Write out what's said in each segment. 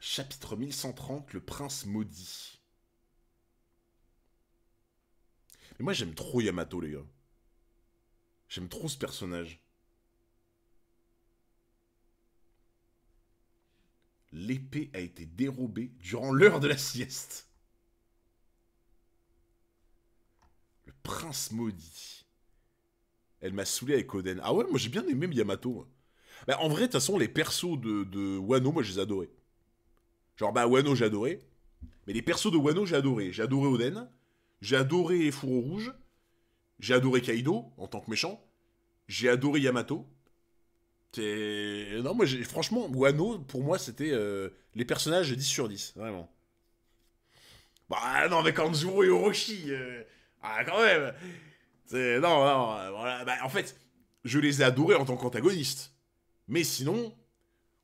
Chapitre 1130, le prince maudit. Mais moi j'aime trop Yamato, les gars. J'aime trop ce personnage. L'épée a été dérobée durant l'heure de la sieste. Le prince maudit. Elle m'a saoulé avec Oden. Ah ouais, moi j'ai bien aimé Yamato. Moi. Bah, en vrai, de toute façon, les persos de Wano, moi je les adorais. Genre, bah, Wano, j'ai adoré. Mais les persos de Wano, j'ai adoré. J'ai adoré Oden. J'ai adoré Fourreau Rouge. J'ai adoré Kaido, en tant que méchant. J'ai adoré Yamato. Non, moi, franchement, Wano, pour moi, c'était les personnages 10 sur 10. Vraiment. Bah, non, avec Kanjuro et Orochi. Ah, quand même. Non, non, voilà. Bah, en fait, je les ai adorés en tant qu'antagonistes. Mais sinon,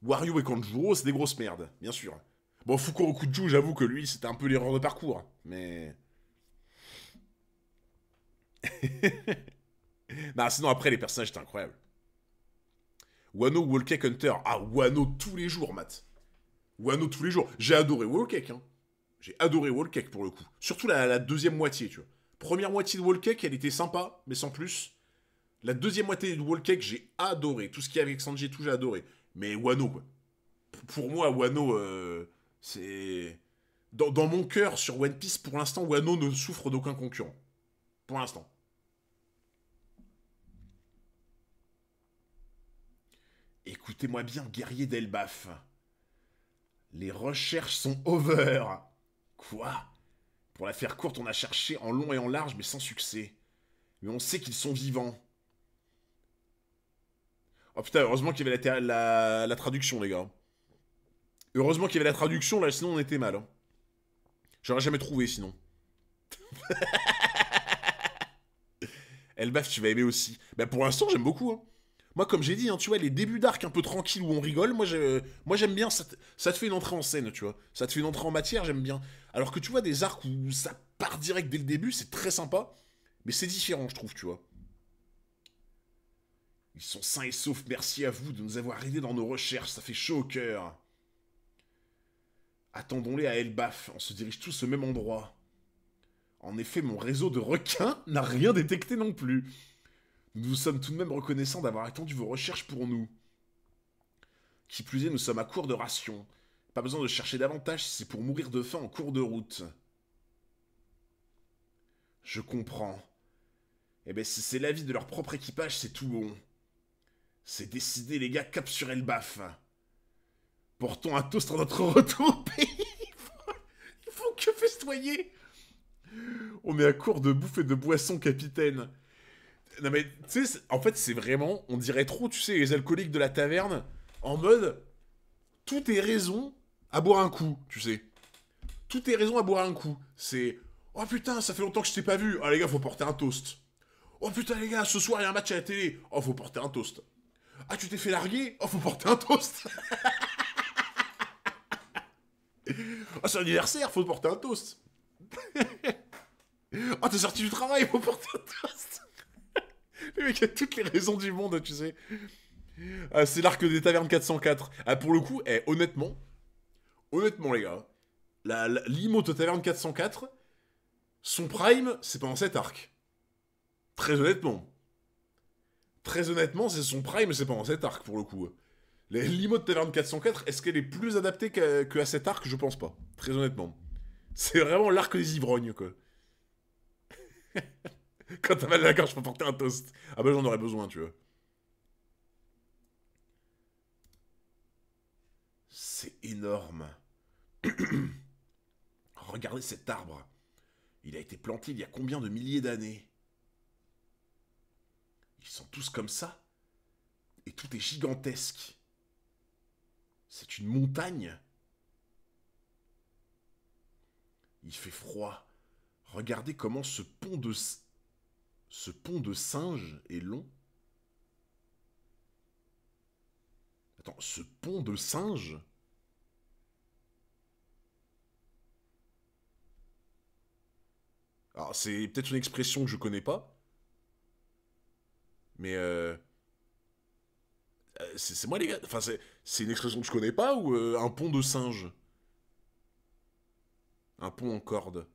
Wario et Kanjuro, c'est des grosses merdes, bien sûr. Bon, Fukuro Kuju, j'avoue que lui, c'était un peu l'erreur de parcours. Mais. Non, sinon, après, les personnages étaient incroyables. Wano, Wallcake, Hunter. Ah, Wano tous les jours, Matt. Wano tous les jours. J'ai adoré Wallcake, hein. J'ai adoré Wallcake pour le coup. Surtout la deuxième moitié, tu vois. Première moitié de Wallcake, elle était sympa, mais sans plus. La deuxième moitié de Wallcake, j'ai adoré. Tout ce qui est avec Sanji et tout, j'ai adoré. Mais Wano, quoi. Pour moi, Wano, c'est... Dans mon cœur, sur One Piece, pour l'instant, Wano ne souffre d'aucun concurrent. Pour l'instant. Écoutez-moi bien, guerrier d'Elbaf. Les recherches sont over. Quoi? Pour la faire courte, on a cherché en long et en large, mais sans succès. Mais on sait qu'ils sont vivants. Oh putain, heureusement qu'il y avait la traduction, les gars. Heureusement qu'il y avait la traduction, là, sinon on était mal. Hein. J'aurais jamais trouvé, sinon. Elbaf, tu vas aimer aussi. Bah pour l'instant, j'aime beaucoup. Hein. Moi, comme j'ai dit, hein, tu vois, les débuts d'arc un peu tranquilles où on rigole, moi j'aime bien, ça te fait une entrée en scène, tu vois. Ça te fait une entrée en matière, j'aime bien. Alors que tu vois, des arcs où ça part direct dès le début, c'est très sympa, mais c'est différent, je trouve, tu vois. Ils sont sains et saufs, merci à vous de nous avoir aidés dans nos recherches, ça fait chaud au cœur. Attendons-les à Elbaf, on se dirige tous au même endroit. En effet, mon réseau de requins n'a rien détecté non plus. Nous nous sommes tout de même reconnaissants d'avoir attendu vos recherches pour nous. Qui plus est, nous sommes à court de rations. Pas besoin de chercher davantage si c'est pour mourir de faim en cours de route. Je comprends. Eh ben, si c'est l'avis de leur propre équipage, c'est tout bon. C'est décidé, les gars, cap sur Elbaf. Portons un toast à notre retour au pays. Il faut que festoyer. On est à court de bouffe et de boisson, capitaine. Non mais, tu sais, en fait, c'est vraiment, on dirait trop, tu sais, les alcooliques de la taverne, en mode, tout est raison à boire un coup, tu sais. Tout est raison à boire un coup. C'est, oh putain, ça fait longtemps que je t'ai pas vu. Ah les gars, faut porter un toast. Oh putain les gars, ce soir il y a un match à la télé. Oh, faut porter un toast. Ah, tu t'es fait larguer. Oh, faut porter un toast. Ah, c'est l'anniversaire, faut porter un toast. Ah, t'es sorti du travail, faut porter un toast. Le mec a toutes les raisons du monde, tu sais. Ah, c'est l'arc des tavernes 404. Ah, pour le coup, honnêtement, les gars, l'imote de taverne 404, son prime, c'est pendant cet arc. Très honnêtement. Très honnêtement, c'est son prime, c'est pendant cet arc, pour le coup. L'imote de taverne 404, est-ce qu'elle est plus adaptée qu'à cet arc? Je pense pas. Très honnêtement. C'est vraiment l'arc des ivrognes, quoi. Quand t'as mal à la gorge, je peux porter un toast. Ah bah j'en aurais besoin, tu vois. C'est énorme. Regardez cet arbre. Il a été planté il y a combien de milliers d'années? Ils sont tous comme ça. Et tout est gigantesque. C'est une montagne. Il fait froid. Regardez comment ce pont de singe est long. Attends, ce pont de singe? Alors, c'est peut-être une expression que je connais pas. Mais c'est moi les gars. Enfin, c'est une expression que je connais pas ou un pont de singe? Un pont en corde.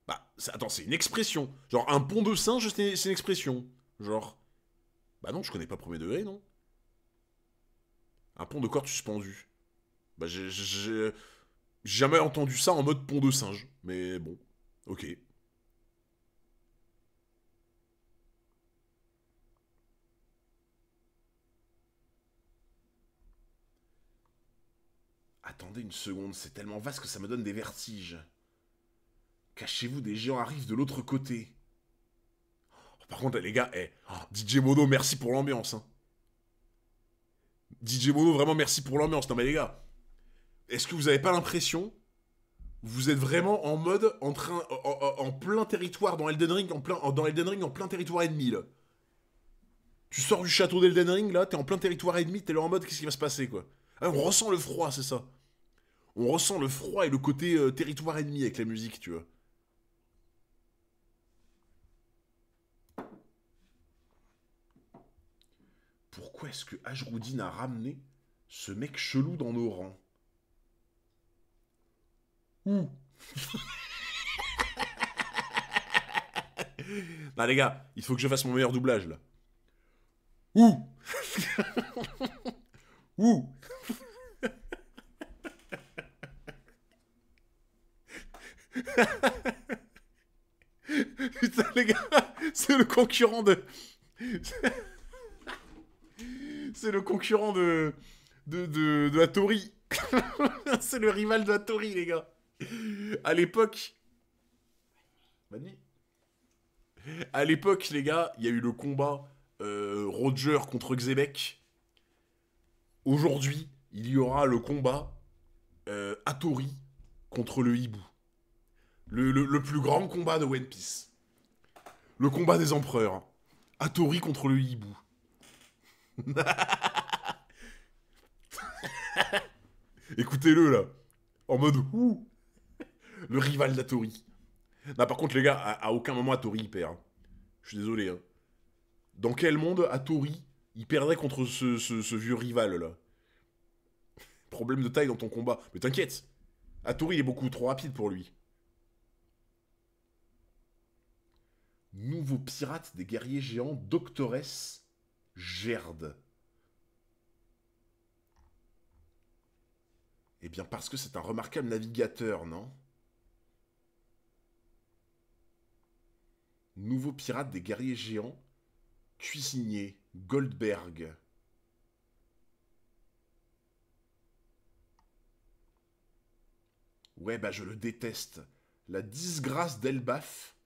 Bah, attends, c'est une expression. Genre, un pont de singe, c'est une expression. Genre... Bah non, je connais pas premier degré, non. Un pont de corde suspendu. Bah, j'ai jamais entendu ça en mode pont de singe. Mais bon, ok. Attendez une seconde, c'est tellement vaste que ça me donne des vertiges. Cachez-vous, des géants arrivent de l'autre côté. Oh, par contre, les gars, DJ Mono, merci pour l'ambiance. Hein. DJ Mono, vraiment merci pour l'ambiance. Non mais les gars, est-ce que vous avez pas l'impression vous êtes vraiment en mode en train en plein territoire dans Elden Ring dans Elden Ring en plein territoire ennemi là. Tu sors du château d'Elden Ring là, t'es en plein territoire ennemi, t'es là en mode qu'est-ce qui va se passer quoi. Ah, on ressent le froid, c'est ça. On ressent le froid et le côté territoire ennemi avec la musique, tu vois. Pourquoi est-ce que Ajroudin a ramené ce mec chelou dans nos rangs? Ouh. Non les gars, il faut que je fasse mon meilleur doublage là. Ouh. Ouh. Putain les gars, c'est le concurrent de... C'est le concurrent de Hattori. C'est le rival de Hattori, les gars. À l'époque... Bonne nuit. À l'époque, les gars, il y a eu le combat Roger contre Xebec. Aujourd'hui, il y aura le combat Hattori contre le hibou. Le plus grand combat de One Piece. Le combat des empereurs. Hattori contre le hibou. Écoutez-le là. En mode ouh. Le rival d'Hattori. Non, par contre, les gars, à aucun moment Hattori il perd. Hein. Je suis désolé. Hein. Dans quel monde Hattori il perdrait contre ce vieux rival là? Problème de taille dans ton combat. Mais t'inquiète. Hattori il est beaucoup trop rapide pour lui. Nouveau pirate des guerriers géants, Doctoress Gerd. Eh bien parce que c'est un remarquable navigateur, non? Nouveau pirate des guerriers géants, cuisinier, Goldberg. Ouais, bah je le déteste. La disgrâce d'Elbaf,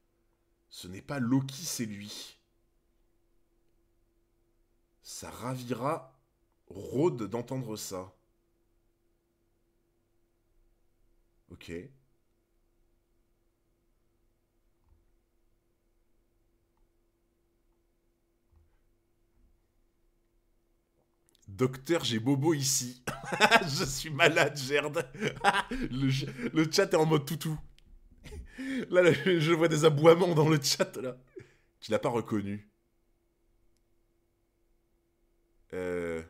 ce n'est pas Loki, c'est lui. Ça ravira Rhodes d'entendre ça. Ok. Docteur, j'ai bobo ici. Je suis malade, Gerd. le chat est en mode toutou. Là, je vois des aboiements dans le chat, là. Tu l'as pas reconnu. Euh...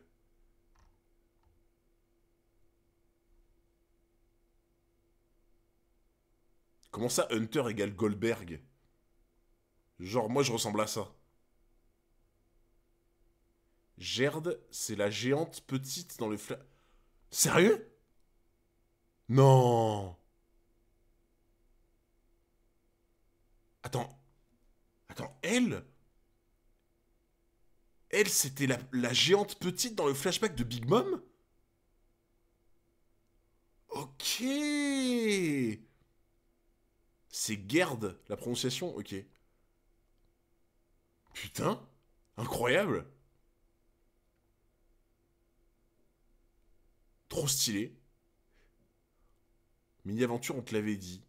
Comment ça, Hunter égale Goldberg? Genre, moi, je ressemble à ça. Gerd, c'est la géante petite dans le Sérieux? Non. Attends. Attends, elle, c'était la géante petite dans le flashback de Big Mom? Ok. C'est Gerd, la prononciation? Ok. Putain. Incroyable. Trop stylé. Mini-aventure, on te l'avait dit.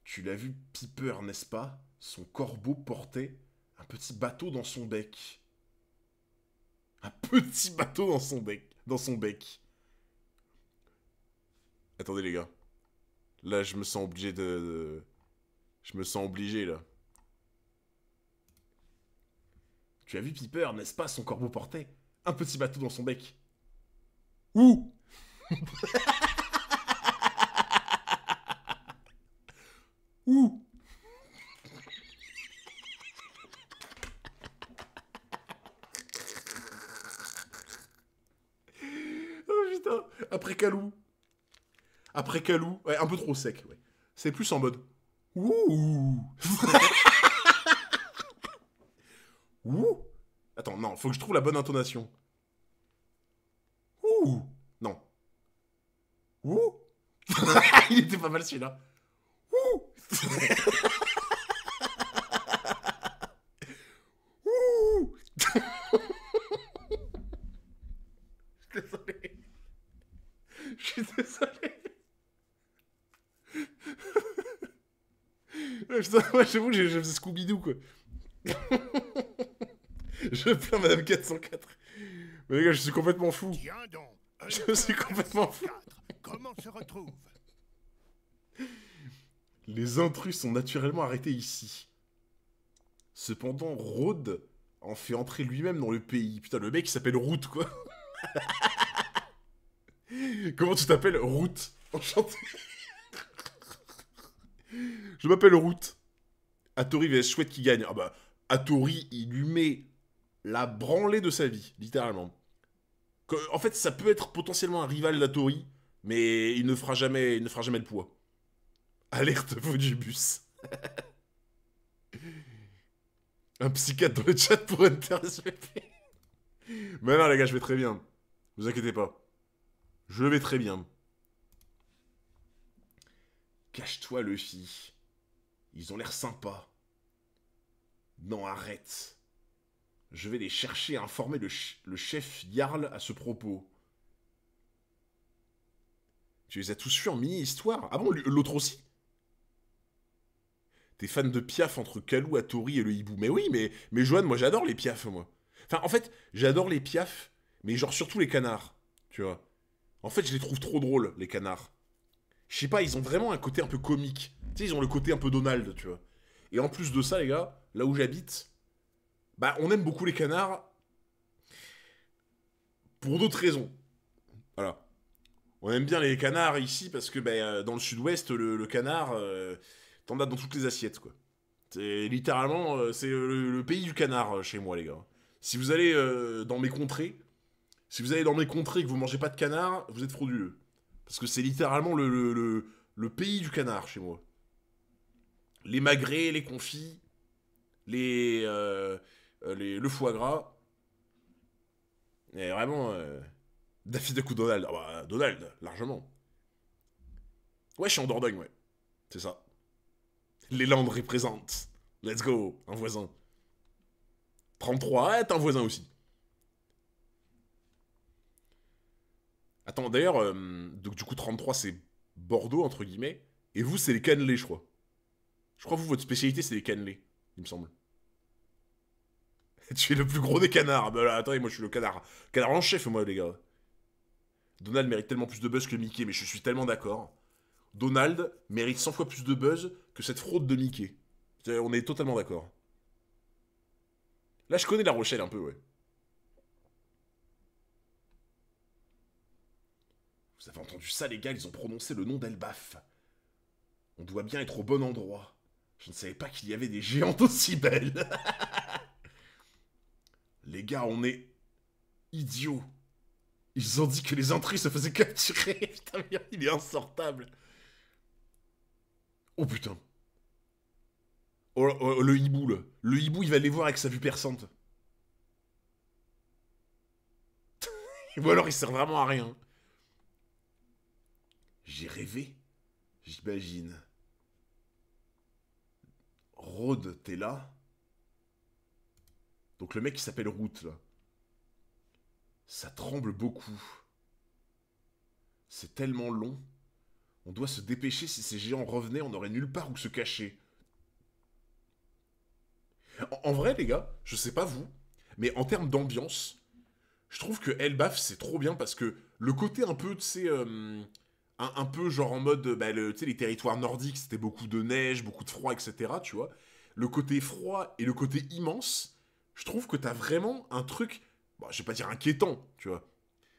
Tu l'as vu Piper, n'est-ce pas? Son corbeau portait un petit bateau dans son bec. Un petit bateau dans son bec. Dans son bec. Attendez les gars. Là, je me sens obligé Je me sens obligé, là. Tu as vu Piper, n'est-ce pas? Son corbeau portait un petit bateau dans son bec. Ouh. Ouh. Oh putain. Après Calou. Après Calou. Ouais, un peu trop sec, ouais. C'est plus en mode... Ouh. Ouh. Attends, non, faut que je trouve la bonne intonation. Ouh. Non. Ouh. Il était pas mal celui-là. Ouh. Ouh. Je suis désolé. Je suis désolé. Putain, moi j'avoue, je faisais Scooby-Doo quoi. Je plains Madame 404. Mais les gars, je suis complètement fou. Tiens donc, Je suis complètement fou. comment se retrouve? Les intrus sont naturellement arrêtés ici. Cependant, Rhodes en fait entrer lui-même dans le pays. Putain, le mec il s'appelle Root quoi. Comment tu t'appelles? Root. Enchanté. Je m'appelle Root. Hattori vs Chouette qui gagne. Ah bah, Hattori, il lui met la branlée de sa vie, littéralement. En fait, ça peut être potentiellement un rival d'Hattori, mais il ne fera jamais le poids. Alerte vaut du bus. Un psychiatre dans le chat pour interrespecter. Mais non, les gars, je vais très bien. Vous inquiétez pas. Je vais très bien. Cache-toi, Luffy. Ils ont l'air sympas. Non, arrête. Je vais les chercher à informer le chef Jarl à ce propos. Tu les as tous vus en mini-histoire? Ah bon, l'autre aussi? T'es fan de Piaf entre Kalou, Hattori et le hibou. Mais oui, mais Johan, moi j'adore les Piaf, moi. Enfin, en fait, j'adore les Piaf, mais genre surtout les canards, tu vois. En fait, je les trouve trop drôles, les canards. Je sais pas, ils ont vraiment un côté un peu comique. Tu sais, ils ont le côté un peu Donald, tu vois. Et en plus de ça, les gars, là où j'habite, bah, on aime beaucoup les canards pour d'autres raisons. Voilà. On aime bien les canards ici parce que bah, dans le sud-ouest, le canard, t'en as dans toutes les assiettes, quoi. C'est littéralement, c'est le pays du canard chez moi, les gars. Si vous allez dans mes contrées, si vous allez dans mes contrées et que vous mangez pas de canard, vous êtes frauduleux. Parce que c'est littéralement le pays du canard chez moi. Les magrets, les confits, le foie gras. Et vraiment, Daffy Duck ou Donald? Ah bah, Donald, largement. Ouais, je suis en Dordogne, ouais. C'est ça. Les Landes représentent. Let's go, un voisin. 33, ouais, t'es un voisin aussi. Attends, d'ailleurs, donc du coup, 33, c'est Bordeaux, entre guillemets. Et vous, c'est les cannelés, je crois. Je crois que vous, votre spécialité, c'est les cannelés, il me semble. Tu es le plus gros des canards. Bah là, attendez, moi, je suis le canard. Canard en chef, moi, les gars. Donald mérite tellement plus de buzz que Mickey, mais je suis tellement d'accord. Donald mérite 100 fois plus de buzz que cette fraude de Mickey. On est totalement d'accord. Là, je connais La Rochelle un peu, ouais. Vous avez entendu ça, les gars? Ils ont prononcé le nom d'Elbaf. On doit bien être au bon endroit. Je ne savais pas qu'il y avait des géantes aussi belles. Les gars, on est idiots. Ils ont dit que les entrées se faisaient capturer. Putain, merde, il est insortable. Oh putain. Oh, oh, le hibou, là. Le hibou, il va les voir avec sa vue perçante. Ou alors, il sert vraiment à rien. J'ai rêvé. J'imagine. Rhodes, t'es là? Donc le mec qui s'appelle Root, là. Ça tremble beaucoup. C'est tellement long. On doit se dépêcher. Si ces géants revenaient, on n'aurait nulle part où se cacher. En vrai, les gars, je sais pas vous, mais en termes d'ambiance, je trouve que Elbaf, c'est trop bien parce que le côté un peu, tu sais, un peu genre en mode, bah, tu sais, les territoires nordiques, c'était beaucoup de neige, beaucoup de froid, etc., tu vois. Le côté froid et le côté immense, je trouve que t'as vraiment un truc, bon, je vais pas dire inquiétant, tu vois.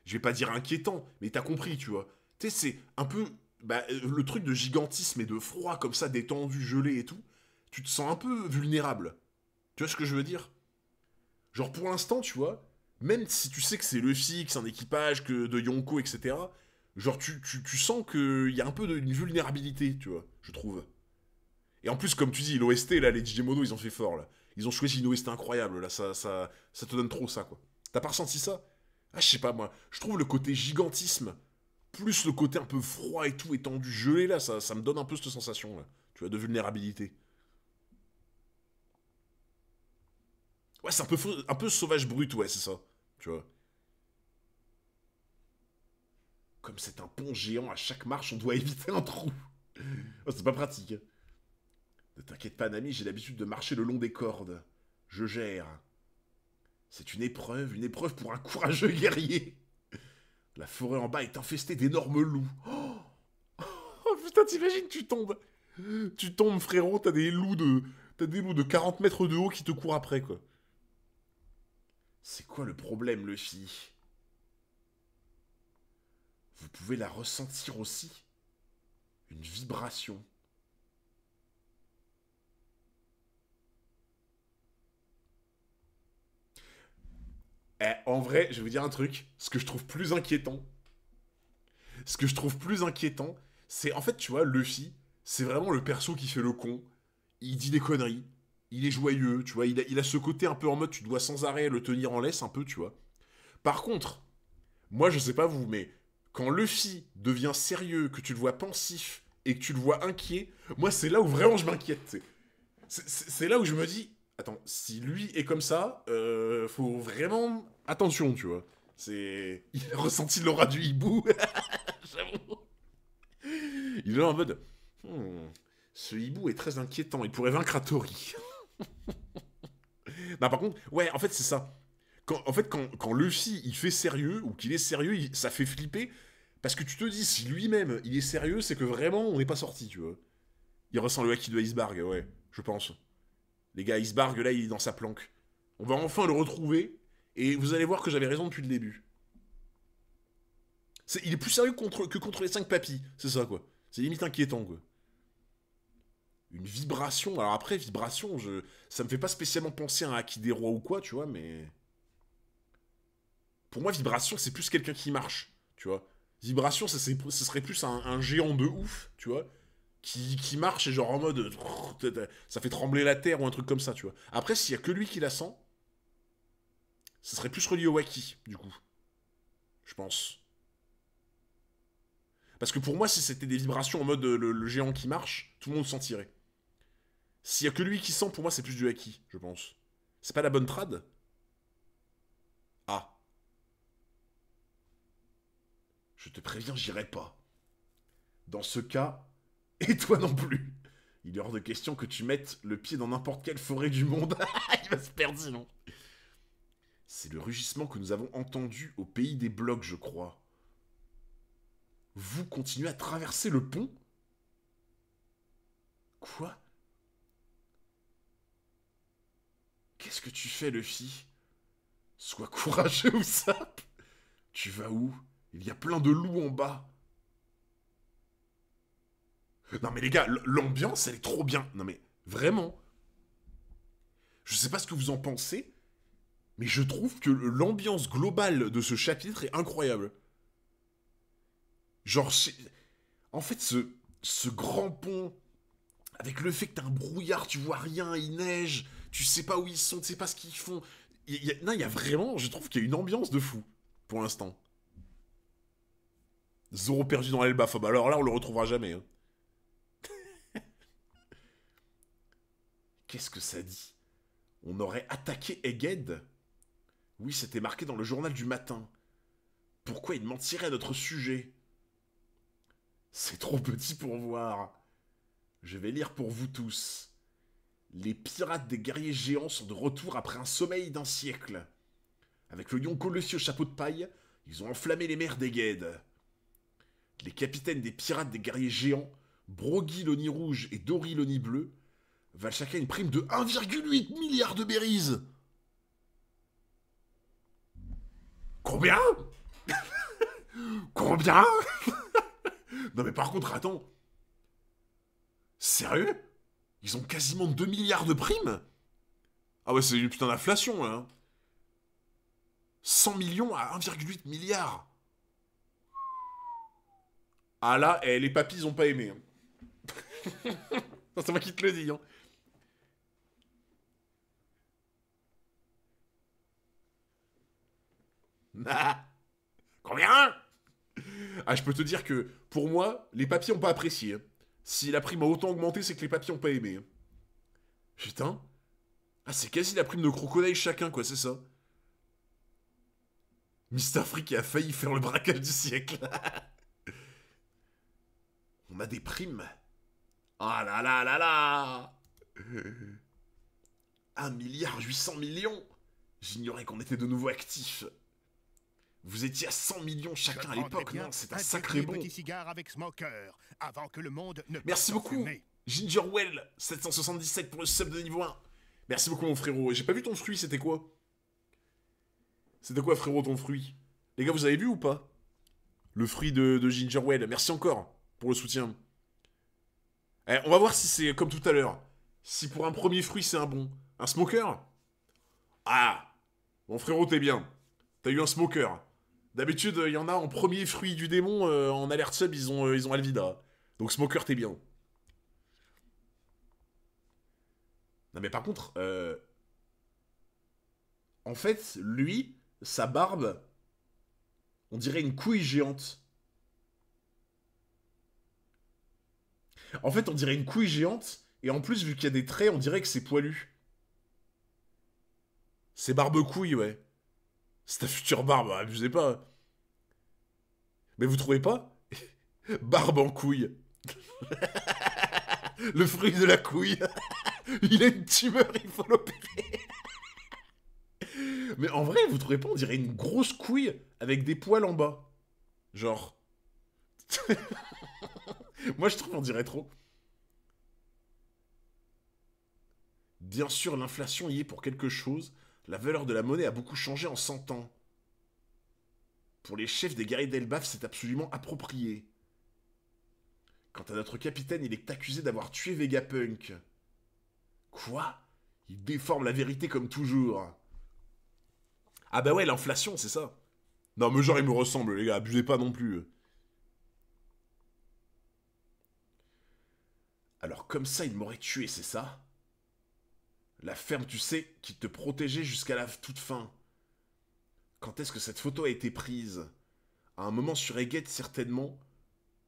Je vais pas dire inquiétant, mais t'as compris, tu vois. Tu sais, c'est un peu bah, le truc de gigantisme et de froid comme ça, détendu, gelé et tout, tu te sens un peu vulnérable. Tu vois ce que je veux dire? Genre pour l'instant, tu vois, même si tu sais que c'est Luffy, que c'est un équipage, que de Yonko, etc., genre tu sens qu'il y a un peu d'une vulnérabilité, tu vois, je trouve. Et en plus, comme tu dis, l'OST, là, les Digimodo, ils ont fait fort, là. Ils ont choisi une OST incroyable, là, ça te donne trop ça, quoi. T'as pas ressenti ça? Ah, je sais pas, moi, je trouve le côté gigantisme, plus le côté un peu froid et tout, étendu, gelé, là, ça me donne un peu cette sensation, là, tu vois, de vulnérabilité. Ouais, c'est un peu sauvage brut, ouais, c'est ça, tu vois. Comme c'est un pont géant, à chaque marche, on doit éviter un trou. Oh, c'est pas pratique. Ne t'inquiète pas, Nami, j'ai l'habitude de marcher le long des cordes. Je gère. C'est une épreuve pour un courageux guerrier. La forêt en bas est infestée d'énormes loups. Oh putain, t'imagines, tu tombes. Tu tombes, frérot, T'as des loups de 40 mètres de haut qui te courent après, quoi. C'est quoi le problème, Luffy? Vous pouvez la ressentir aussi. Une vibration. Eh, en vrai, je vais vous dire un truc. Ce que je trouve plus inquiétant, c'est en fait, tu vois, Luffy, c'est vraiment le perso qui fait le con. Il dit des conneries. Il est joyeux, tu vois. Il a ce côté un peu en mode, tu dois sans arrêt le tenir en laisse, un peu, tu vois. Par contre, moi, je sais pas vous, mais quand Luffy devient sérieux, que tu le vois pensif et que tu le vois inquiet, moi, c'est là où vraiment je m'inquiète. C'est là où je me dis, attends, si lui est comme ça, faut vraiment attention, tu vois. C'est, il a ressenti l'aura du hibou. J'avoue. Il est là en mode, Hmm, ce hibou est très inquiétant. Il pourrait vaincre Hattori. Non, par contre, ouais, en fait, c'est ça. Quand Luffy il fait sérieux ou qu'il est sérieux, ça fait flipper parce que tu te dis si lui-même il est sérieux, c'est que vraiment on n'est pas sorti, tu vois. Il ressent le haki de Iceberg, ouais, je pense. Les gars, Iceberg, là, il est dans sa planque. On va enfin le retrouver, et vous allez voir que j'avais raison depuis le début. Il est plus sérieux que contre les 5 papis, c'est ça, quoi. C'est limite inquiétant, quoi. Une vibration, alors après, vibration, ça me fait pas spécialement penser à un Haki des rois ou quoi, tu vois, mais... Pour moi, vibration, c'est plus quelqu'un qui marche, tu vois. Vibration, ce serait plus un géant de ouf, tu vois, qui marche et genre en mode... Ça fait trembler la terre ou un truc comme ça, tu vois. Après, s'il y a que lui qui la sent, ce serait plus relié au Waki, du coup. Je pense. Parce que pour moi, si c'était des vibrations en mode le géant qui marche, tout le monde s'en tirait. S'il y a que lui qui sent, pour moi, c'est plus du Haki, je pense. C'est pas la bonne trad? Ah. Je te préviens, j'irai pas. Dans ce cas, et toi non plus. Il est hors de question que tu mettes le pied dans n'importe quelle forêt du monde. Il va se perdre sinon. C'est le rugissement que nous avons entendu au pays des blocs, je crois. Vous continuez à traverser le pont? Quoi? Qu'est-ce que tu fais, Luffy? Sois courageux ou ça? Tu vas où? Il y a plein de loups en bas. Non mais les gars, l'ambiance, elle est trop bien. Non mais, vraiment. Je sais pas ce que vous en pensez, mais je trouve que l'ambiance globale de ce chapitre est incroyable. Genre, en fait, ce grand pont, avec le fait que t'as un brouillard, tu vois rien, il neige, tu sais pas où ils sont, tu sais pas ce qu'ils font. Non, il y a vraiment, je trouve qu'il y a une ambiance de fou, pour l'instant. Zoro perdu dans l'Elbaf, bah alors là, on le retrouvera jamais. Hein. Qu'est-ce que ça dit? On aurait attaqué Egghead? Oui, c'était marqué dans le journal du matin. Pourquoi il mentirait à notre sujet? C'est trop petit pour voir. Je vais lire pour vous tous. Les pirates des guerriers géants sont de retour après un sommeil d'un siècle. Avec le Yonko Luffy au chapeau de paille, ils ont enflammé les mers d'Egghead. Les capitaines des pirates des guerriers géants, Brogy l'Oni rouge et Dory l'Oni bleu, valent chacun une prime de 1,8 milliard de berries. Combien? Combien? Non mais par contre, attends. Sérieux? Ils ont quasiment 2 milliards de primes? Ah ouais, c'est une putain d'inflation, là. 100 millions à 1,8 milliard. Ah là, les papis, ils ont pas aimé. Hein. Non, c'est moi qui te le dis. Hein. Ah, combien? Ah, je peux te dire que, pour moi, les papis ont pas apprécié. Hein. Si la prime a autant augmenté, c'est que les papis ont pas aimé. Hein. Putain. Ah, c'est quasi la prime de crocodile chacun, quoi, c'est ça. Mister Freak a failli faire le braquage du siècle. On a des primes. Ah là là là là. 1,8 milliard. J'ignorais qu'on était de nouveau actifs. Vous étiez à 100 millions chacun à l'époque, non? C'est un sacré bon. Avec Smoker, avant que le monde ne Merci beaucoup, Gingerwell 777 pour le sub de niveau 1. Merci beaucoup, mon frérot. J'ai pas vu ton fruit, c'était quoi? C'était quoi, frérot, ton fruit? Les gars, vous avez vu ou pas? Le fruit de Gingerwell. Merci encore pour le soutien. Eh, on va voir si c'est comme tout à l'heure. Si pour un premier fruit, c'est un bon. Un smoker? Ah! Mon frérot, t'es bien. T'as eu un smoker. D'habitude, il y en a en premier fruit du démon, en alert sub, ils ont Alvida. Donc smoker, t'es bien. Non mais par contre, en fait, lui, sa barbe, on dirait une couille géante. En fait, on dirait une couille géante, et en plus, vu qu'il y a des traits, on dirait que c'est poilu. C'est barbe-couille, ouais. C'est ta future barbe, abusez pas. Mais vous trouvez pas? Barbe en couille. Le fruit de la couille. Il a une tumeur, il faut l'opérer. Mais en vrai, vous trouvez pas, on dirait une grosse couille avec des poils en bas. Genre. Moi, je trouve on dirait trop. Bien sûr, l'inflation y est pour quelque chose. La valeur de la monnaie a beaucoup changé en 100 ans. Pour les chefs des guerriers d'Elbaf, c'est absolument approprié. Quant à notre capitaine, il est accusé d'avoir tué Vegapunk. Quoi? Il déforme la vérité comme toujours. Ah bah ouais, l'inflation, c'est ça. Non, mais genre, il me ressemble, les gars, abusez pas non plus. Alors comme ça, il m'aurait tué, c'est ça? La ferme, tu sais, qui te protégeait jusqu'à la toute fin. Quand est-ce que cette photo a été prise? À un moment sur Egghead, certainement.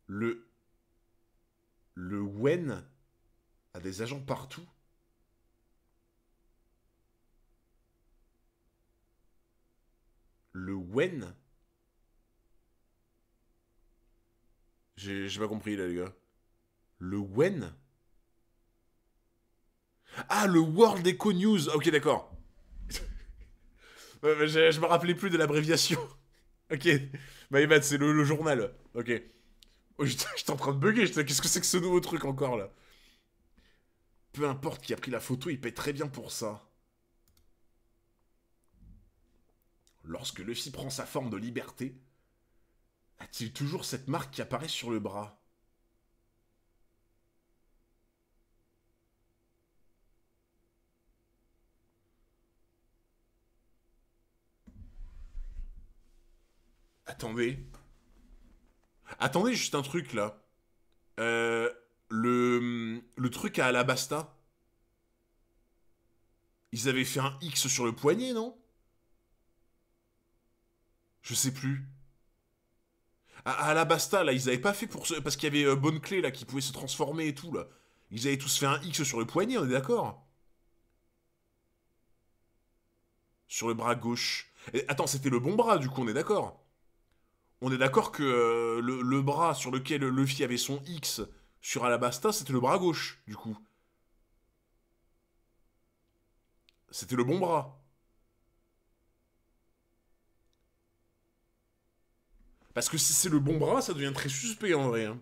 Le... Le Wen a des agents partout. Le Wen? J'ai pas compris là, les gars. Le Wen? Ah, le World Echo News. Ok, d'accord. Je me rappelais plus de l'abréviation. Ok. My bad, c'est le journal. Ok. Oh, j'étais en train de bugger. Qu'est-ce que c'est que ce nouveau truc encore là? Peu importe qui a pris la photo, il paie très bien pour ça. Lorsque Luffy prend sa forme de liberté, a-t-il toujours cette marque qui apparaît sur le bras? Attendez. Attendez juste un truc là. Le truc à Alabasta. Ils avaient fait un X sur le poignet, non? Je sais plus. À Alabasta, là, ils avaient pas fait pour ce... Parce qu'il y avait Bonne Clé, là, qui pouvait se transformer et tout, là. Ils avaient tous fait un X sur le poignet, on est d'accord? Sur le bras gauche. Et, attends, c'était le bon bras, du coup, on est d'accord? On est d'accord que le bras sur lequel Luffy avait son X sur Alabasta, c'était le bras gauche, du coup. C'était le bon bras. Parce que si c'est le bon bras, ça devient très suspect en vrai. Hein.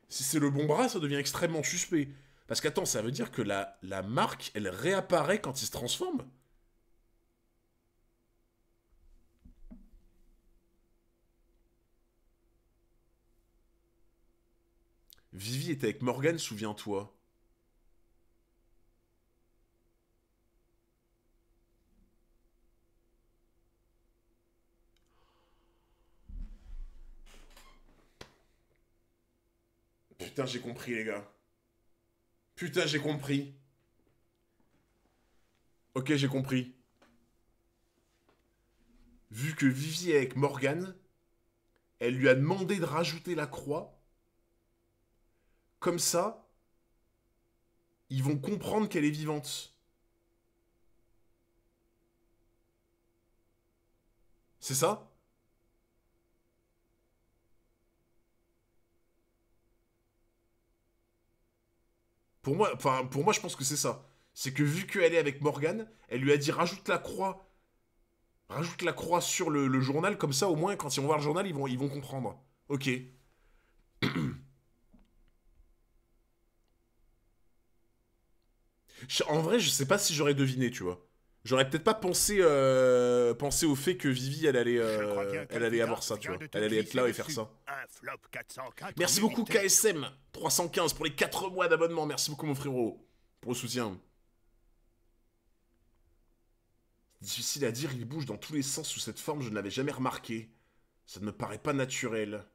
Si c'est le bon bras, ça devient extrêmement suspect. Parce qu'attends, ça veut dire que la marque, elle réapparaît quand il se transforme? Vivi était avec Morgane, souviens-toi. Putain, j'ai compris, les gars. Putain, j'ai compris. Ok, j'ai compris. Vu que Vivi est avec Morgane, elle lui a demandé de rajouter la croix. Comme ça, ils vont comprendre qu'elle est vivante. C'est ça? Pour moi, je pense que c'est ça. C'est que vu qu'elle est avec Morgane, elle lui a dit rajoute la croix sur le journal, comme ça au moins quand ils vont voir le journal, ils vont comprendre. Ok. En vrai, je sais pas si j'aurais deviné, tu vois. J'aurais peut-être pas pensé au fait que Vivi, Je crois bien elle qu'un allait Vidar avoir ça, tu vient vois. de te Elle allait être glisser là et faire dessus. ça. Un flop 404 Merci beaucoup unité. KSM 315 pour les 4 mois d'abonnement. Merci beaucoup mon frérot pour le soutien. Difficile à dire, il bouge dans tous les sens sous cette forme, je ne l'avais jamais remarqué. Ça ne me paraît pas naturel.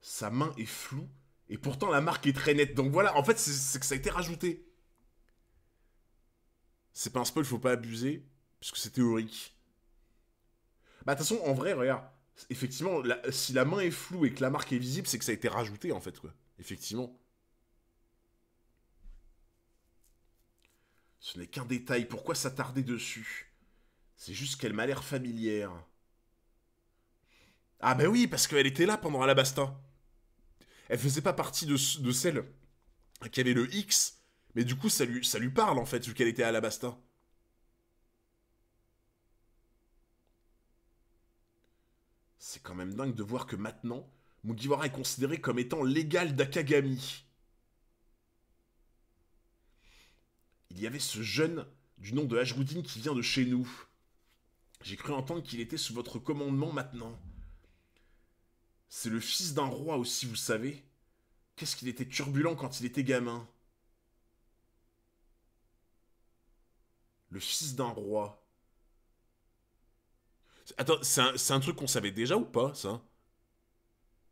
Sa main est floue, et pourtant la marque est très nette. Donc voilà, en fait, c'est que ça a été rajouté. C'est pas un spoil, faut pas abuser, puisque c'est théorique. Bah, de toute façon, en vrai, regarde, effectivement, si la main est floue et que la marque est visible, c'est que ça a été rajouté, en fait, quoi. Effectivement. Ce n'est qu'un détail, pourquoi s'attarder dessus? C'est juste qu'elle m'a l'air familière. Ah bah oui, parce qu'elle était là pendant Alabasta. Elle faisait pas partie de celle qui avait le X, mais du coup ça lui parle en fait, vu qu'elle était à Alabasta. C'est quand même dingue de voir que maintenant, Mugiwara est considéré comme étant l'égal d'Akagami. Il y avait ce jeune du nom de Ajrudin qui vient de chez nous. J'ai cru entendre qu'il était sous votre commandement maintenant. C'est le fils d'un roi aussi, vous savez. Qu'est-ce qu'il était turbulent quand il était gamin. Le fils d'un roi. Attends, c'est un truc qu'on savait déjà ou pas, ça?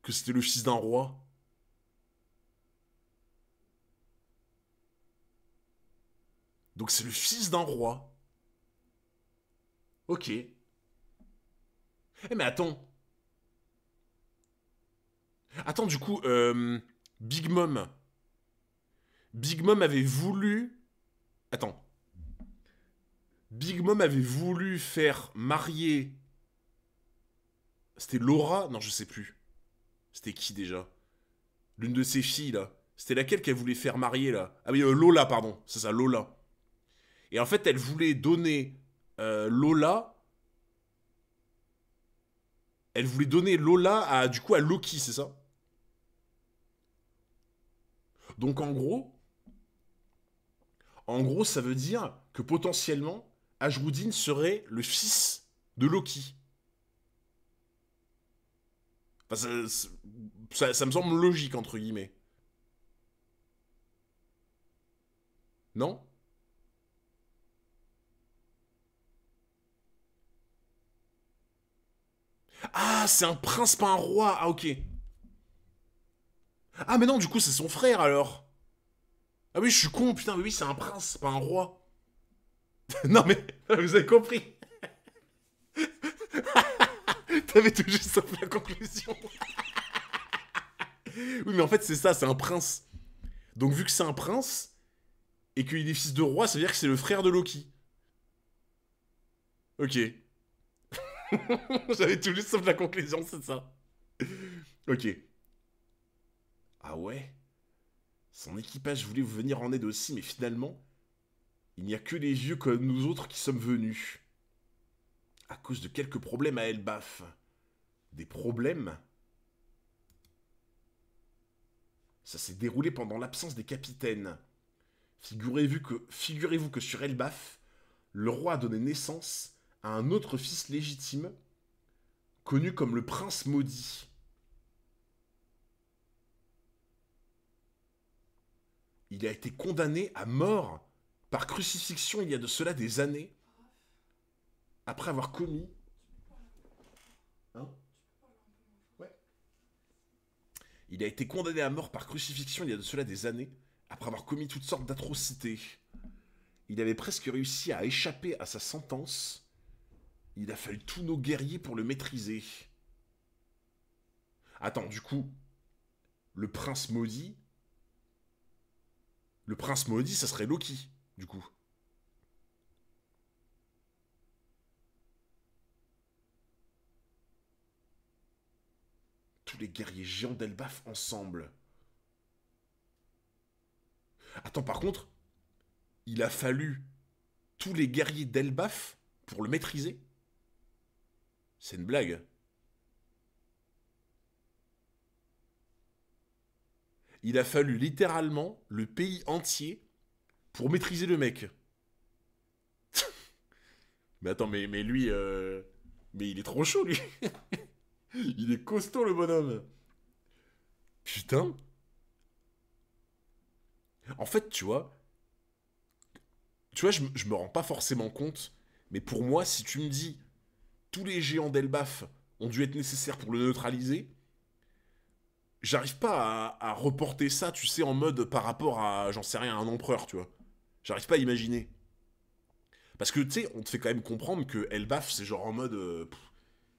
Que c'était le fils d'un roi? Donc c'est le fils d'un roi. Ok. Eh mais attends. Attends, du coup, Big Mom. Big Mom avait voulu... Attends. Big Mom avait voulu faire marier... C'était Laura? Non, je sais plus. C'était qui déjà? L'une de ses filles, là. C'était laquelle qu'elle voulait faire marier, là? Ah oui, Lola, pardon. C'est ça, Lola. Et en fait, elle voulait donner Lola... Elle voulait donner Lola du coup, à Loki, c'est ça? Donc en gros, ça veut dire que potentiellement, Ajrudin serait le fils de Loki. Enfin, ça me semble logique, entre guillemets. Non? Ah, c'est un prince, pas un roi. Ah, ok. Ah, mais non, du coup, c'est son frère, alors. Ah oui, je suis con, putain, mais oui, c'est un prince, pas un roi. Non, mais vous avez compris. T'avais tout juste sauf la conclusion. Oui, mais en fait, c'est ça, c'est un prince. Donc, vu que c'est un prince, et qu'il est fils de roi, ça veut dire que c'est le frère de Loki. Ok. J'avais tout juste sauf la conclusion, c'est ça. Ok. Ah ouais. Son équipage voulait vous venir en aide aussi, mais finalement, il n'y a que les vieux comme nous autres qui sommes venus. À cause de quelques problèmes à Elbaf. Des problèmes? Ça s'est déroulé pendant l'absence des capitaines. Figurez-vous que sur Elbaf, le roi a donné naissance à un autre fils légitime, connu comme le prince maudit. Il a été condamné à mort par crucifixion il y a de cela des années, après avoir commis... Hein? Ouais. Il a été condamné à mort par crucifixion il y a de cela des années, après avoir commis toutes sortes d'atrocités. Il avait presque réussi à échapper à sa sentence. Il a fallu tous nos guerriers pour le maîtriser. Attends, du coup, le prince maudit... Le prince maudit, ça serait Loki, du coup. Tous les guerriers géants d'Elbaf ensemble. Attends, par contre, il a fallu tous les guerriers d'Elbaf pour le maîtriser. C'est une blague. Il a fallu littéralement le pays entier pour maîtriser le mec. Mais attends, mais lui... Mais il est trop chaud, lui. Il est costaud, le bonhomme. Putain. En fait, je me rends pas forcément compte, mais pour moi, si tu me dis tous les géants d'Elbaf ont dû être nécessaires pour le neutraliser, j'arrive pas à reporter ça, tu sais, en mode par rapport à, j'en sais rien, un empereur, tu vois. J'arrive pas à imaginer. Parce que, tu sais, on te fait quand même comprendre que Elbaf, c'est genre en mode...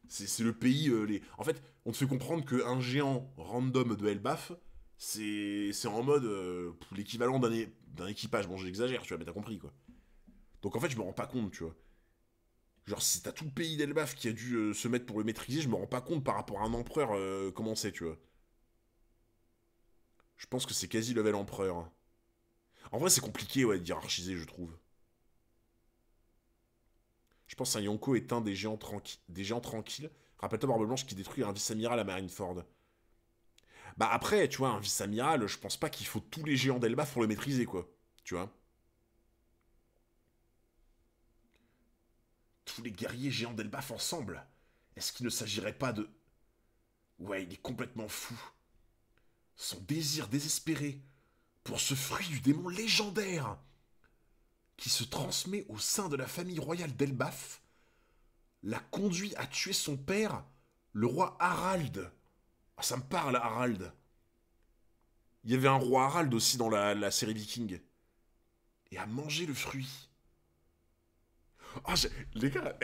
c'est le pays... En fait, on te fait comprendre qu'un géant random de Elbaf, c'est en mode l'équivalent d'un équipage. Bon, j'exagère, tu vois, mais t'as compris, quoi. Donc en fait, je me rends pas compte, tu vois. Genre, si t'as tout le pays d'Elbaf qui a dû se mettre pour le maîtriser, je me rends pas compte par rapport à un empereur comment c'est, tu vois. Je pense que c'est quasi level empereur. En vrai, c'est compliqué, ouais, de hiérarchiser, je trouve. Je pense qu'un Yonko est un des géants tranquilles. Rappelle-toi Barbe Blanche qui détruit un vice-amiral à Marineford. Bah après, tu vois, un vice-amiral, je pense pas qu'il faut tous les géants d'Elbaf pour le maîtriser, quoi. Tu vois. Tous les guerriers géants d'Elbaf ensemble. Est-ce qu'il ne s'agirait pas de... Ouais, il est complètement fou. Son désir désespéré pour ce fruit du démon légendaire qui se transmet au sein de la famille royale d'Elbaf l'a conduit à tuer son père, le roi Harald. Ah, ça me parle, Harald. Il y avait un roi Harald aussi dans la série Viking. Et à manger le fruit. Ah, les gars,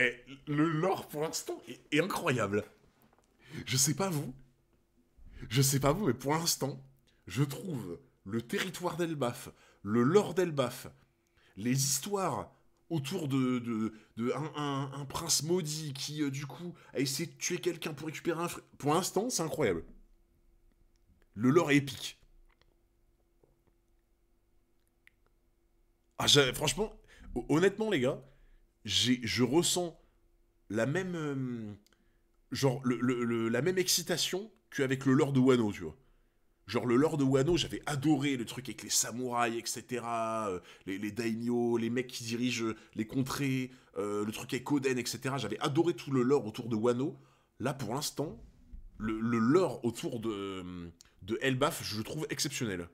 le lore pour l'instant est incroyable. Je sais pas vous, mais pour l'instant, je trouve le territoire d'Elbaf, le lore d'Elbaf, les histoires autour un prince maudit qui, du coup, a essayé de tuer quelqu'un pour récupérer un fruit. Pour l'instant, c'est incroyable. Le lore est épique. Ah, franchement, honnêtement, les gars, je ressens la même. Genre, la même excitation qu'avec le lore de Wano, tu vois. Genre, le lore de Wano, j'avais adoré le truc avec les samouraïs, etc. Les daimyo, les mecs qui dirigent les contrées, le truc avec Oden, etc. J'avais adoré tout le lore autour de Wano. Là, pour l'instant, le lore autour de Elbaf, je le trouve exceptionnel.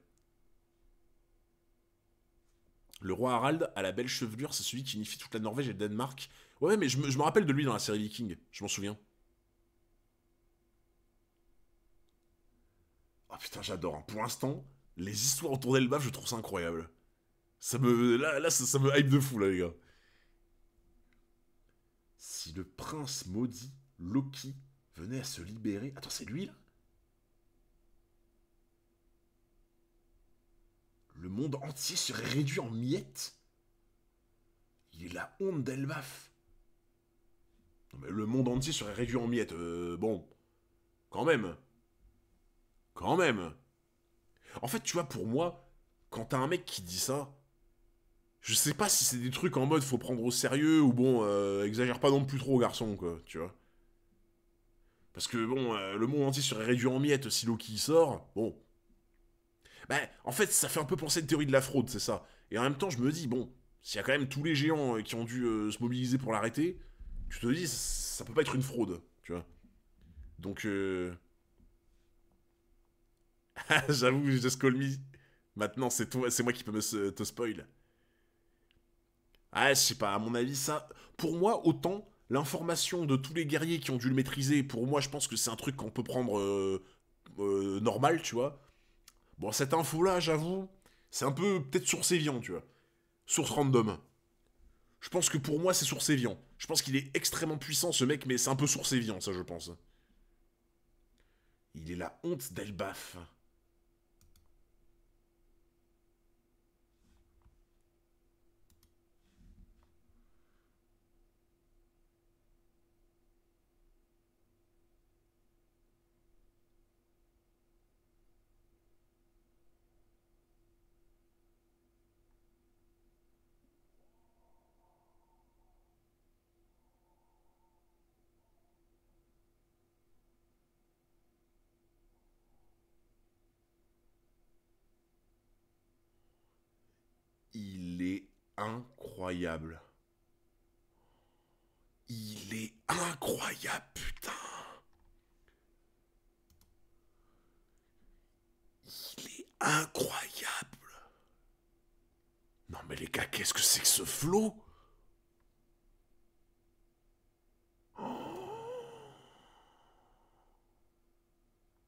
Le roi Harald a la belle chevelure, c'est celui qui unifie toute la Norvège et le Danemark. Ouais, mais je me rappelle de lui dans la série Viking, je m'en souviens. Ah putain, j'adore. Hein. Pour l'instant, les histoires autour d'Elbaf, je trouve ça incroyable. Ça me hype de fou, là, les gars. Si le prince maudit, Loki, venait à se libérer... Attends, c'est lui, là? Le monde entier serait réduit en miettes. Il est la honte d'Elbaf. Non, mais le monde entier serait réduit en miettes. Bon, quand même. Quand même. En fait, tu vois, pour moi, quand t'as un mec qui dit ça, je sais pas si c'est des trucs en mode faut prendre au sérieux ou bon, exagère pas non plus trop, garçon, quoi, tu vois. Parce que bon, le monde entier serait réduit en miettes si Loki sort, bon. Bah, en fait, ça fait un peu penser à une théorie de la fraude, c'est ça. Et en même temps, je me dis, bon, s'il y a quand même tous les géants qui ont dû se mobiliser pour l'arrêter, tu te dis, ça peut pas être une fraude, tu vois. Donc, j'avoue, Just Call Me Maintenant, c'est moi qui peux te spoil. Ah, je sais pas, à mon avis, ça... Pour moi, autant, l'information de tous les guerriers qui ont dû le maîtriser, pour moi, je pense que c'est un truc qu'on peut prendre normal, tu vois. Bon, cette info-là, j'avoue, c'est un peu peut-être source Evian, tu vois. Source random. Je pense que pour moi, c'est source Evian. Je pense qu'il est extrêmement puissant, ce mec, mais c'est un peu source Evian, ça, je pense. Il est la honte d'Elbaf. Il est incroyable. Il est incroyable, putain. Il est incroyable. Non mais les gars, qu'est-ce que c'est que ce flow?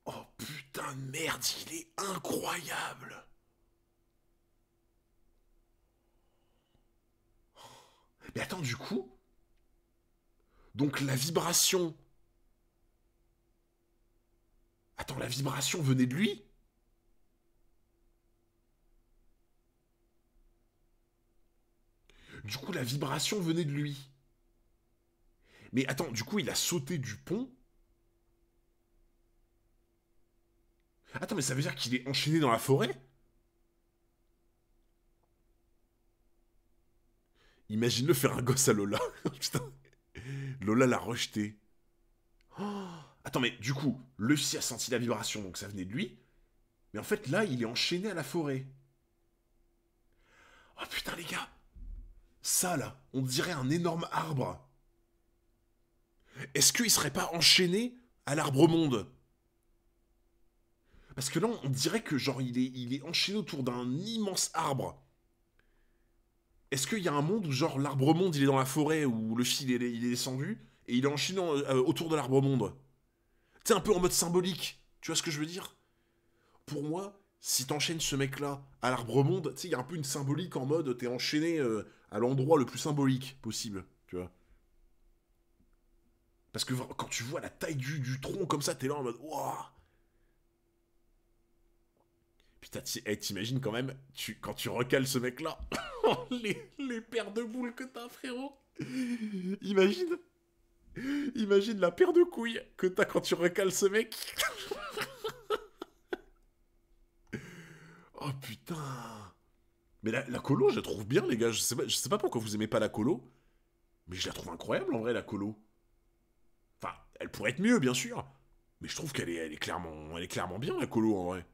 Oh putain de merde, il est incroyable. Mais attends, du coup, donc la vibration... Attends, la vibration venait de lui? Du coup, la vibration venait de lui. Mais attends, du coup, il a sauté du pont. Attends, mais ça veut dire qu'il est enchaîné dans la forêt? Imagine-le faire un gosse à Lola. Putain. Lola l'a rejeté. Oh. Attends, mais du coup, Lucie a senti la vibration, donc ça venait de lui. Mais en fait, là, il est enchaîné à la forêt. Oh putain, les gars. Ça, là, on dirait un énorme arbre. Est-ce qu'il serait pas enchaîné à l'arbre monde? Parce que là, on dirait que, genre, il est enchaîné autour d'un immense arbre. Est-ce qu'il y a un monde où, genre, l'arbre monde, il est dans la forêt, où le fil, il est descendu, et il est enchaîné autour de l'arbre monde? Tu sais, un peu en mode symbolique. Tu vois ce que je veux dire? Pour moi, si t'enchaînes ce mec-là à l'arbre monde, tu sais, il y a un peu une symbolique en mode t'es enchaîné à l'endroit le plus symbolique possible, tu vois. Parce que quand tu vois la taille du tronc comme ça, t'es là en mode waouh. Putain, t'imagines quand même, quand tu recales ce mec-là, les paires de boules que t'as, frérot. Imagine, imagine la paire de couilles que t'as quand tu recales ce mec. Oh putain. Mais la colo, je la trouve bien, les gars. Je sais pas pourquoi vous aimez pas la colo, mais je la trouve incroyable en vrai, la colo. Enfin, elle pourrait être mieux, bien sûr, mais je trouve elle est clairement bien, la colo, en vrai.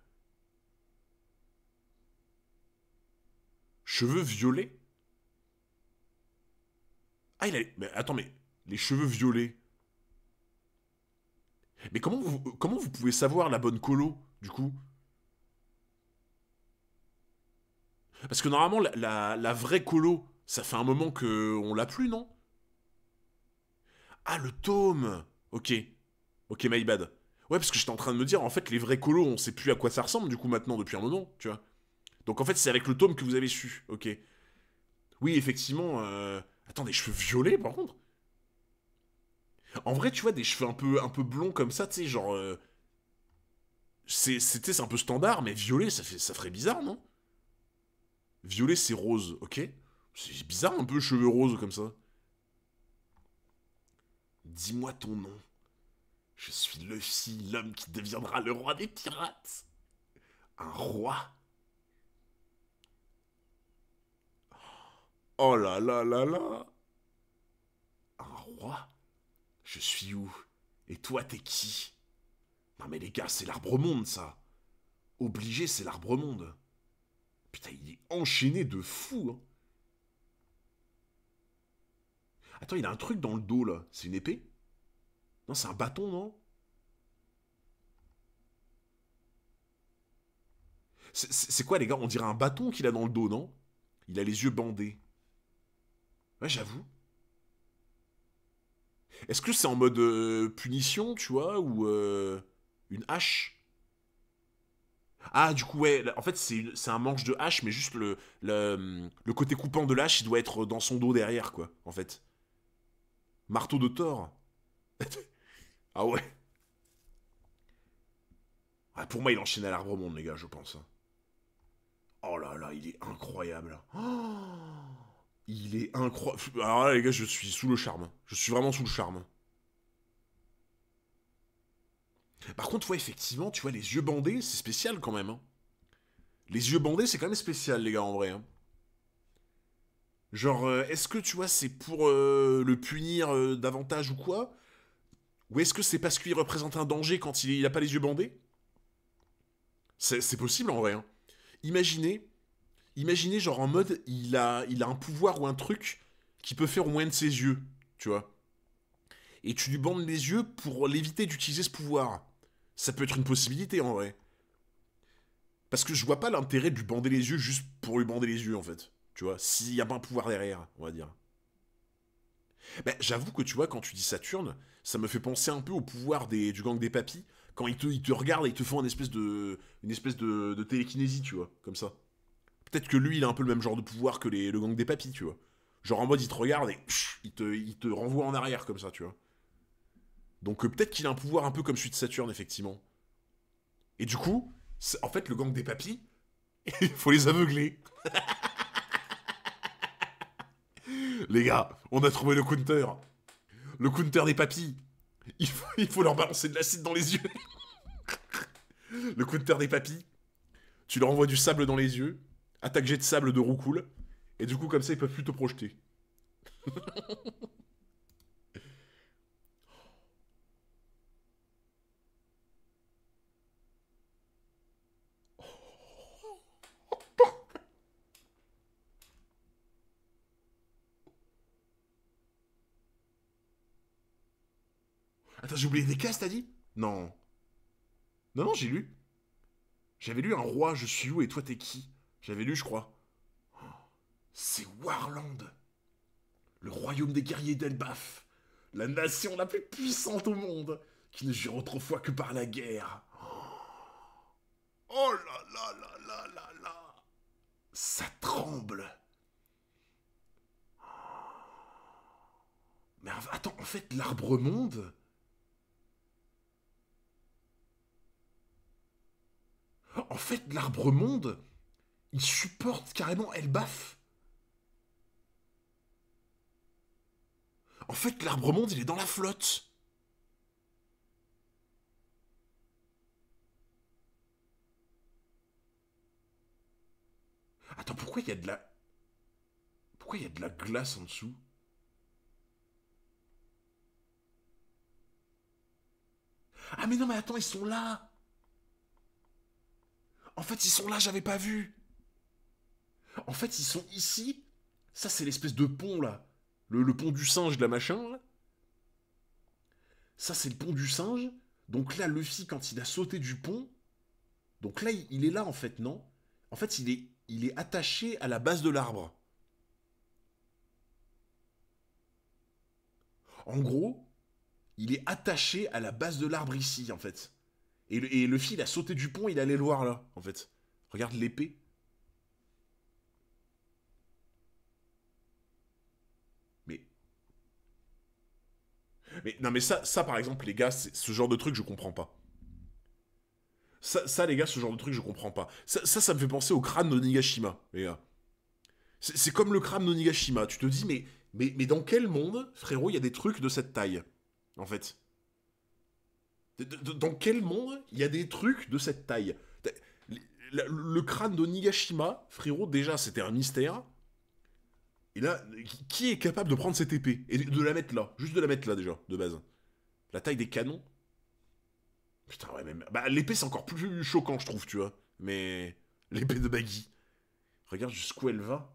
Cheveux violets? Ah, mais attends, mais les cheveux violets. Mais comment vous pouvez savoir la bonne colo, du coup? Parce que normalement, la vraie colo, ça fait un moment que on l'a plus, non? Ah, le tome. Ok. Ok, my bad. Ouais, parce que j'étais en train de me dire, en fait, les vrais colos, on sait plus à quoi ça ressemble, du coup, maintenant, depuis un moment, tu vois. Donc, en fait, c'est avec le tome que vous avez su. Ok. Oui, effectivement. Attends, des cheveux violets, par contre? En vrai, tu vois, des cheveux un peu blonds comme ça, tu sais, genre. C'est un peu standard, mais violet, ça ferait bizarre, non? Violet, c'est rose, ok? C'est bizarre, un peu cheveux roses comme ça. Dis-moi ton nom. Je suis Luffy, l'homme qui deviendra le roi des pirates. Un roi? Oh là là là là. Un roi? Je suis où? Et toi, t'es qui? Non mais les gars, c'est l'arbre-monde, ça. Obligé, c'est l'arbre-monde. Putain, il est enchaîné de fou, hein. Attends, il a un truc dans le dos, là. C'est une épée? Non, c'est un bâton, non? C'est quoi, les gars? On dirait un bâton qu'il a dans le dos, non? Il a les yeux bandés. Ouais, j'avoue. Est-ce que c'est en mode punition, tu vois, ou une hache? Ah, du coup, ouais, en fait, c'est un manche de hache, mais juste le côté coupant de l'hache, il doit être dans son dos derrière, quoi, en fait. Marteau de Thor. Ah ouais. Ah, pour moi, il enchaîne à l'arbre monde, les gars, je pense. Oh là là, il est incroyable. Oh, il est incroyable. Alors là, les gars, je suis sous le charme. Je suis vraiment sous le charme. Par contre, ouais, effectivement, tu vois, les yeux bandés, c'est spécial quand même. Hein. Les yeux bandés, c'est quand même spécial, les gars, en vrai. Hein. Genre, est-ce que, tu vois, c'est pour le punir davantage ou quoi? Ou est-ce que c'est parce qu'il représente un danger quand il a pas les yeux bandés? C'est possible, en vrai. Hein. Imaginez, imaginez, genre, en mode, il a un pouvoir ou un truc qui peut faire au moins de ses yeux, tu vois. Et tu lui bandes les yeux pour l'éviter d'utiliser ce pouvoir. Ça peut être une possibilité, en vrai. Parce que je vois pas l'intérêt de lui bander les yeux juste pour lui bander les yeux, en fait. Tu vois, s'il y a pas un pouvoir derrière, on va dire. Ben, j'avoue que tu vois, quand tu dis Saturne, ça me fait penser un peu au pouvoir du gang des papis. Quand ils te regardent et ils te font une espèce de télékinésie, tu vois, comme ça. Peut-être que lui, il a un peu le même genre de pouvoir que le gang des papis, tu vois. Genre en mode, il te regarde et il te renvoie en arrière, comme ça, tu vois. Donc peut-être qu'il a un pouvoir un peu comme celui de Saturne, effectivement. Et du coup, en fait, le gang des papis, il faut les aveugler. Les gars, on a trouvé le counter. Le counter des papis. Il faut leur balancer de l'acide dans les yeux. Le counter des papis. Tu leur envoies du sable dans les yeux. Attaque jet de sable de roucoule. Et du coup, comme ça, ils peuvent plus te projeter. Attends, j'ai oublié des cases, t'as dit? Non. Non, non, j'ai lu. J'avais lu un roi, je suis où et toi t'es qui? J'avais lu, je crois. C'est Warland. Le royaume des guerriers d'Elbaf. La nation la plus puissante au monde. Qui ne jure autrefois que par la guerre. Oh là là là là là là. Ça tremble. Mais attends, en fait, l'arbre monde. En fait, l'arbre monde, il supporte carrément Elbaf. En fait, l'arbre monde, il est dans la flotte. Attends, pourquoi il y a de la. Pourquoi il y a de la glace en dessous? Ah, mais non, mais attends, ils sont là. En fait, ils sont là, j'avais pas vu. En fait, ils sont ici. Ça, c'est l'espèce de pont, là. Le pont du singe, la machin, là. Ça, c'est le pont du singe. Donc là, Luffy, quand il a sauté du pont, donc là, il est là, en fait, non? En fait, il est attaché à la base de l'arbre. En gros, il est attaché à la base de l'arbre ici, en fait. Et Luffy, il a sauté du pont, il allait le voir, là, en fait. Regarde l'épée. Mais, mais non, mais ça, par exemple, les gars, ce genre de truc, je comprends pas. Ça, les gars, ce genre de truc, je comprends pas. Ça me fait penser au crâne de Nigashima, les gars. C'est comme le crâne de Nigashima. Tu te dis, mais dans quel monde, frérot, il y a des trucs de cette taille, en fait? Dans quel monde il y a des trucs de cette taille? Le crâne de Nigashima, frérot, déjà, c'était un mystère. Et là, qui est capable de prendre cette épée et de la mettre là? Juste de la mettre là, déjà, de base. La taille des canons. Putain, ouais, même. Bah, l'épée, c'est encore plus choquant, je trouve, tu vois. Mais. L'épée de Baggy. Regarde jusqu'où elle va.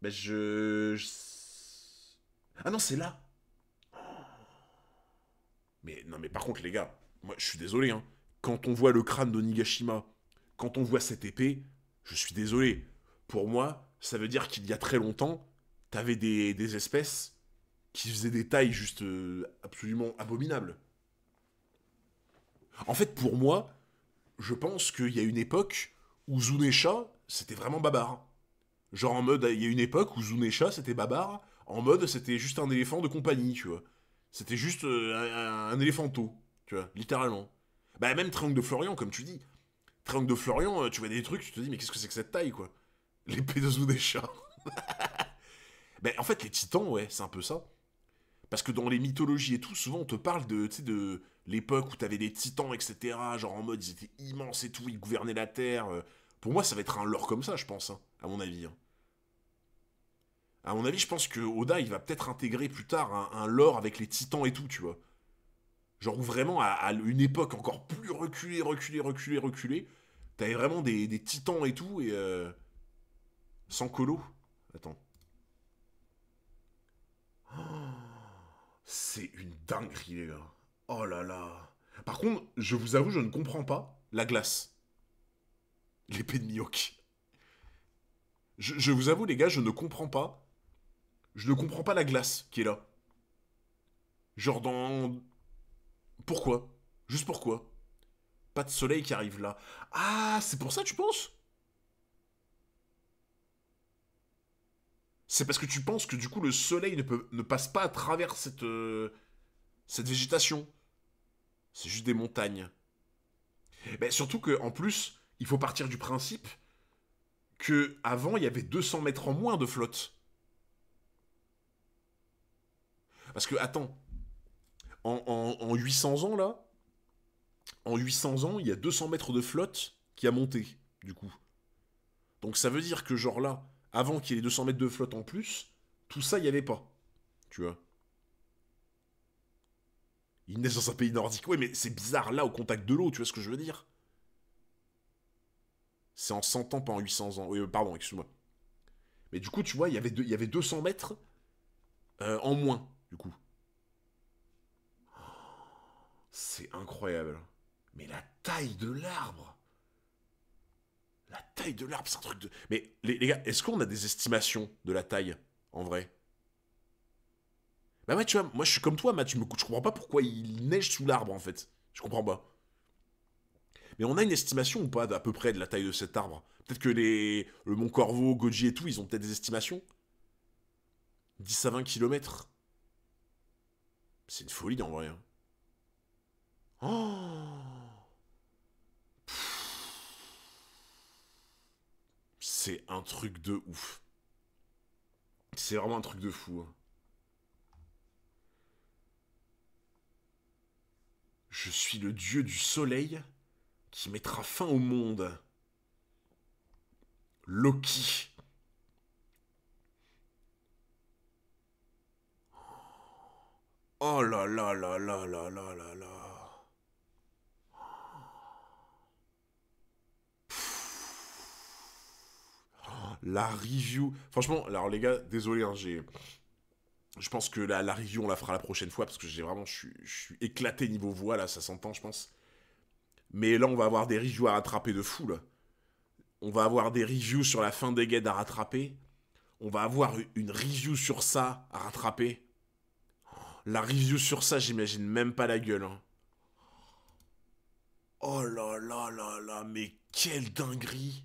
Bah, Ah non, c'est là. Mais non, mais par contre, les gars, moi, je suis désolé, hein. quand on voit le crâne de Nigashima, quand on voit cette épée, je suis désolé. Pour moi, ça veut dire qu'il y a très longtemps, t'avais des espèces qui faisaient des tailles juste absolument abominables. En fait, pour moi, je pense qu'il y a une époque où Zunesha, c'était vraiment barbare. Genre en mode, il y a une époque où Zunesha, c'était barbare, en mode, c'était juste un éléphant de compagnie, tu vois. C'était juste un éléphanto, tu vois, littéralement. Bah même Triangle de Florian, comme tu dis. Triangle de Florian, tu vois des trucs, tu te dis, mais qu'est-ce que c'est que cette taille, quoi? L'épée de Zunesha. Ben, en fait, les titans, ouais, c'est un peu ça. Parce que dans les mythologies et tout, souvent on te parle de, tu sais, de l'époque où t'avais des titans, etc. Genre en mode, ils étaient immenses et tout, ils gouvernaient la Terre. Pour moi, ça va être un lore comme ça, je pense, hein, à mon avis. Hein. À mon avis, je pense que Oda, il va peut-être intégrer plus tard un lore avec les titans et tout, tu vois. Genre où vraiment, à une époque encore plus reculée, t'avais vraiment des titans et tout, et sans colo. Attends. C'est une dinguerie, les gars. Oh là là. Par contre, je vous avoue, je ne comprends pas la glace. L'épée de Miyoki. Je vous avoue, les gars, je ne comprends pas. Je ne comprends pas la glace qui est là. Genre dans... Pourquoi? Juste pourquoi? Pas de soleil qui arrive là. Ah, c'est pour ça, tu penses? C'est parce que tu penses que du coup le soleil ne passe pas à travers cette végétation. C'est juste des montagnes. Mais surtout que en plus, il faut partir du principe que avant il y avait 200 mètres en moins de flotte. Parce que attends, en 800 ans là, en 800 ans, il y a 200 mètres de flotte qui a monté, du coup. Donc ça veut dire que genre là, avant qu'il y ait les 200 mètres de flotte en plus, tout ça il y avait pas. Tu vois. Il naît dans un pays nordique. Ouais, mais c'est bizarre là au contact de l'eau, tu vois ce que je veux dire? C'est en 100 ans, pas en 800 ans. Oui, pardon, excuse-moi. Mais du coup, tu vois, il y avait 200 mètres en moins, du coup. C'est incroyable. Mais la taille de l'arbre. La taille de l'arbre, c'est un truc de... Mais les gars, est-ce qu'on a des estimations de la taille, en vrai? Bah ouais, tu vois, moi je suis comme toi, Matt, je comprends pas pourquoi il neige sous l'arbre, en fait. Je comprends pas. Mais on a une estimation ou pas d'à peu près de la taille de cet arbre? Peut-être que le Mont Corvo, Goji et tout, ils ont peut-être des estimations? 10 à 20 kilomètres. C'est une folie en vrai. Hein. Oh, c'est un truc de ouf. C'est vraiment un truc de fou. Hein. Je suis le dieu du soleil qui mettra fin au monde. Loki. Oh là là là là là là là là. La review. Franchement, alors les gars, désolé, hein, je pense que la review, on la fera la prochaine fois parce que j'ai vraiment. Je suis éclaté niveau voix là, ça s'entend, je pense. Mais là, on va avoir des reviews à rattraper de fou là. On va avoir des reviews sur la fin des guides à rattraper. On va avoir une review sur ça à rattraper. La review sur ça, j'imagine même pas la gueule. Hein. Oh là là là là, mais quelle dinguerie.